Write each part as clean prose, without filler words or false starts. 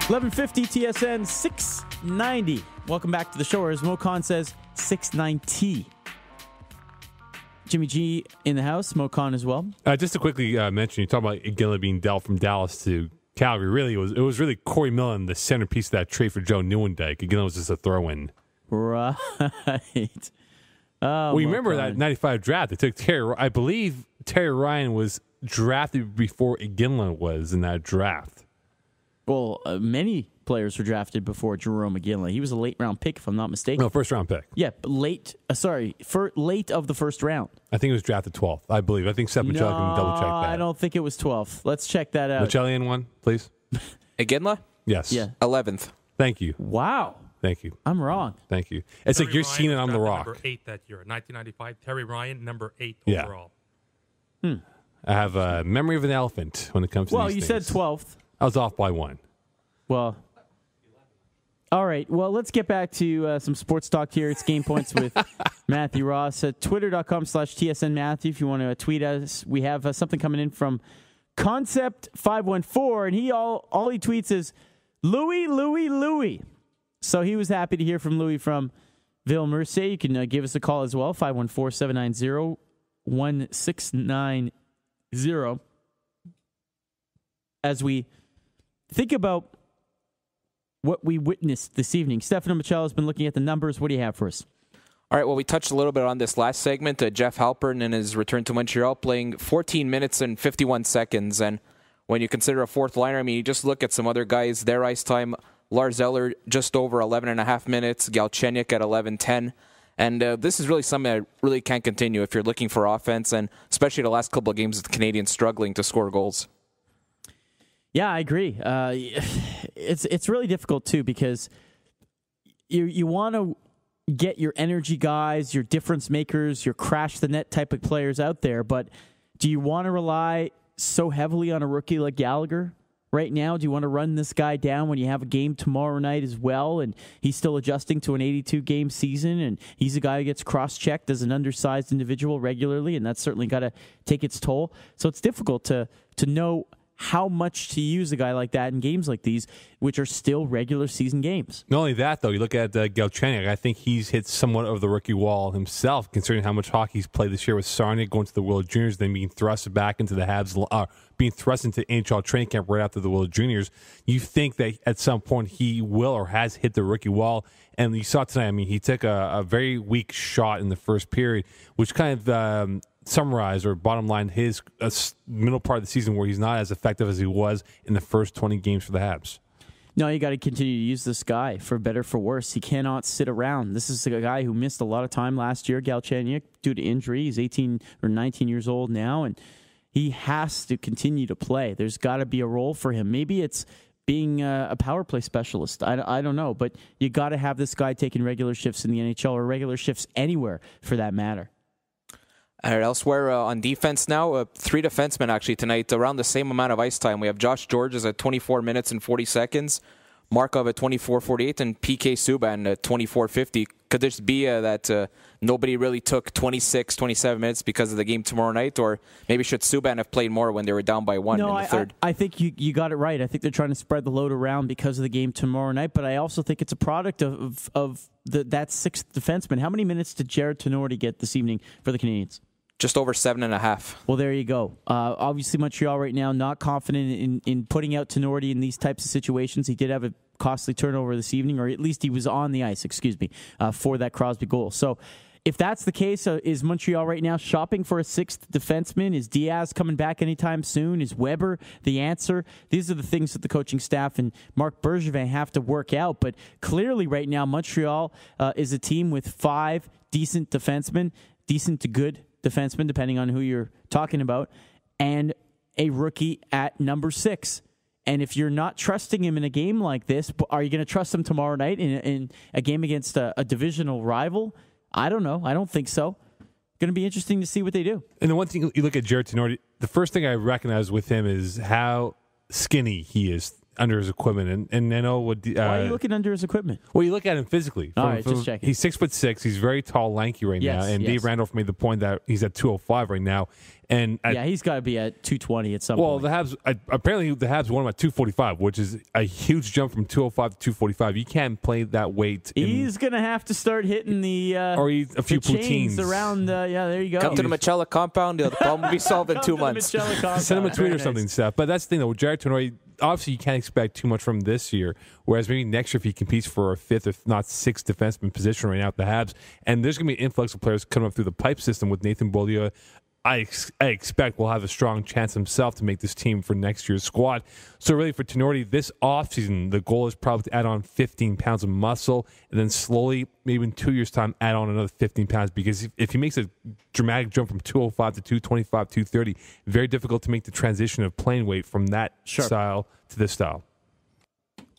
1150 TSN 690. Welcome back to the show, or as Mo Khan says, 690. Jimmy G in the house, Mo Khan as well. Just to quickly mention, you talk about Iginla being dealt from Dallas to Calgary. Really, it was really Corey Millen, the centerpiece of that trade for Joe Nieuwendyk. Iginla was just a throw-in. Right. Well, you remember that 95 draft? They took Terry. I believe Terry Ryan was drafted before Iginla was in that draft. Well, many players were drafted before Jarome Iginla. He was a late-round pick, if I'm not mistaken. No, first-round pick. Yeah, late of the first round. I think it was drafted 12th, I believe. I think Seth Mocella can double-check that. I don't think it was 12th. Let's check that out. Mocellian one, please. Iginla? Yes. Yeah. 11th. Thank you. Wow. Thank you. I'm wrong. Thank you. It's Terry like you're Ryan seeing it was on the drafted rock. Number 8 that year, 1995. Terry Ryan, number 8 Yeah. overall. I have a memory of an elephant when it comes to Well, these you things. said 12th. I was off by one. Well, all right. Well, let's get back to some sports talk here. It's Game Points with Matthew Ross at twitter.com/TSN Matthew. If you want to tweet us, we have something coming in from Concept514, and all he tweets is Louis. So he was happy to hear from Louis from Ville Mercier. You can give us a call as well, 514-790-1690. As we think about what we witnessed this evening. Stefano Mocella has been looking at the numbers. What do you have for us? All right, well, we touched a little bit on this last segment. Jeff Halpern in his return to Montreal playing 14 minutes and 51 seconds. And when you consider a fourth liner, I mean, you just look at some other guys, their ice time. Lars Eller just over 11 and a half minutes. Galchenyuk at 11:10. And this is really something that really can't continue if you're looking for offense, and especially the last couple of games of the Canadiens struggling to score goals. Yeah, I agree. It's really difficult, too, because you want to get your energy guys, your difference makers, your crash the net type of players out there, but do you want to rely so heavily on a rookie like Gallagher right now? Do you want to run this guy down when you have a game tomorrow night as well, and he's still adjusting to an 82-game season, and he's a guy who gets cross-checked as an undersized individual regularly, and that's certainly got to take its toll. So it's difficult to know how much to use a guy like that in games like these, which are still regular season games. Not only that, though, you look at Galchenyuk. I think he's hit somewhat of the rookie wall himself, considering how much hockey he's played this year with Sarnia going to the World Juniors, then being thrust back into the Habs, being thrust into NHL training camp right after the World Juniors. You think that at some point he will or has hit the rookie wall. And you saw tonight, I mean, he took a very weak shot in the first period, which kind of summarize or bottom line his middle part of the season where he's not as effective as he was in the first 20 games for the Habs. No, you got to continue to use this guy for better, for worse. He cannot sit around. This is a guy who missed a lot of time last year, Galchenyuk, due to injury. He's 18 or 19 years old now, and he has to continue to play. There's got to be a role for him. Maybe it's being a power play specialist. I don't know, but you got to have this guy taking regular shifts in the NHL or regular shifts anywhere for that matter. All right, elsewhere on defense now, 3 defensemen actually tonight, around the same amount of ice time. We have Josh Georges at 24 minutes and 40 seconds, Markov at 24:48, and PK Subban at 24:50. Could this be that nobody really took 26, 27 minutes because of the game tomorrow night? Or maybe should Subban have played more when they were down by 1 in the third? I think you got it right. I think they're trying to spread the load around because of the game tomorrow night, but I also think it's a product of that sixth defenseman. How many minutes did Jared Tenorti get this evening for the Canadiens? Just over 7.5. Well, there you go. Obviously, Montreal right now not confident in putting out Tenorti in these types of situations. He did have a costly turnover this evening, or at least he was on the ice, for that Crosby goal. So if that's the case, is Montreal right now shopping for a sixth defenseman? Is Diaz coming back anytime soon? Is Weber the answer? These are the things that the coaching staff and Marc Bergevin have to work out. But clearly right now, Montreal is a team with 5 decent defensemen, decent to good defenseman, depending on who you're talking about, and a rookie at number 6. And if you're not trusting him in a game like this, are you going to trust him tomorrow night in a game against a divisional rival? I don't know. I don't think so. Going to be interesting to see what they do. And the one thing you look at Jared Tenorti, the first thing I recognize with him is how skinny he is. under his equipment, and I know what. Why are you looking under his equipment? Well, you look at him physically. All right, just checking. He's 6'6". He's very tall, lanky right now, and Dave Randolph made the point that he's at 205 right now. And he's got to be at 220 at some point. Well, the Habs apparently the Habs won him at 245, which is a huge jump from 205 to 245. You can't play that weight. He's gonna have to start hitting the or a few poutines around. There you go. Come to the Mocella compound. The problem will be solved in 2 months. Send him a tweet or something, Steph. But that's the thing, though. With Jared Tenori, obviously you can't expect too much from him this year. Whereas maybe next year, if he competes for a fifth, if not sixth defenseman position right now at the Habs, and there's going to be an influx of players coming up through the pipe system with Nathan Beaulieu, I expect will have a strong chance himself to make this team for next year's squad. So really for Tenori, this offseason, the goal is probably to add on 15 pounds of muscle and then slowly, maybe in 2 years' time, add on another 15 pounds because if he makes a dramatic jump from 205 to 225, 230, very difficult to make the transition of playing weight from that style to this style.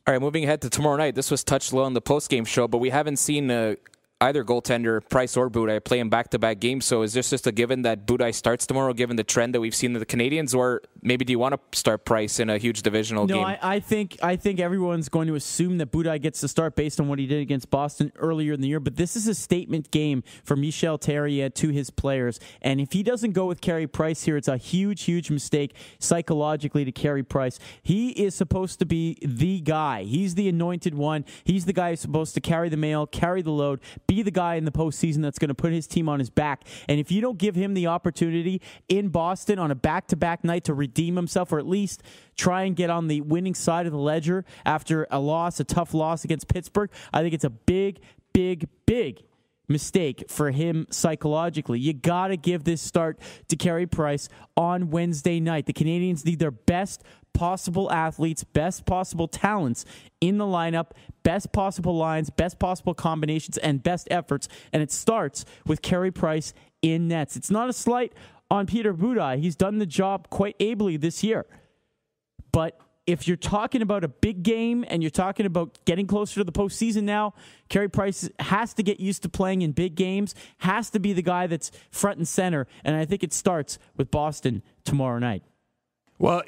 All right, moving ahead to tomorrow night. This was touched low on the postgame show, but we haven't seen either goaltender, Price or Budaj, play in back-to-back games. So is this just a given that Budaj starts tomorrow, given the trend that we've seen in the Canadiens, or maybe do you want to start Price in a huge divisional game? No, I think everyone's going to assume that Budaj gets to start based on what he did against Boston earlier in the year. But this is a statement game for Michel Therrien to his players, and if he doesn't go with Carey Price here, it's a huge, huge mistake psychologically to Carey Price. He is supposed to be the guy. He's the anointed one. He's the guy who's supposed to carry the mail, carry the load, be the guy in the postseason that's going to put his team on his back. And if you don't give him the opportunity in Boston on a back-to-back night to redeem himself, or at least try and get on the winning side of the ledger after a tough loss against Pittsburgh, I think it's a big, big, big mistake for him psychologically. You got to give this start to Carey Price on Wednesday night. The Canadiens need their best possible athletes, best possible talents in the lineup, best possible lines, best possible combinations, and best efforts. And it starts with Carey Price in nets. It's not a slight on Peter Budaj. He's done the job quite ably this year. But if you're talking about a big game and you're talking about getting closer to the postseason now, Carey Price has to get used to playing in big games, has to be the guy that's front and center. And I think it starts with Boston tomorrow night. Well,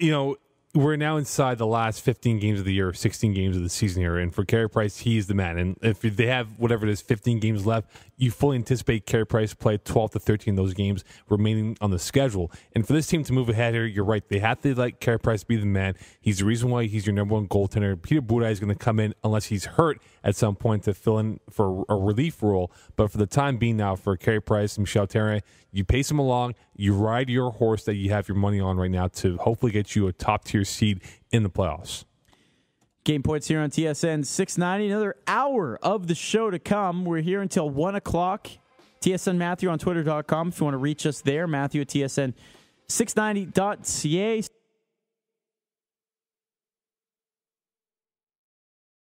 we're now inside the last 15 games of the year, 16 games of the season here. And for Carey Price, he is the man. And if they have whatever it is, 15 games left, you fully anticipate Carey Price play 12 to 13 of those games remaining on the schedule. And for this team to move ahead here, you're right. They have to let Carey Price be the man. He's the reason why he's your number one goaltender. Peter Budaj is going to come in unless he's hurt at some point to fill in for a relief role. But for the time being now, for Carey Price and Michel Therrien, you pace him along. You ride your horse that you have your money on right now to hopefully get you a top-tier seed in the playoffs. Game Points here on TSN 690. Another hour of the show to come. We're here until 1 o'clock. TSN Matthew on Twitter.com if you want to reach us there. Matthew at TSN690.ca.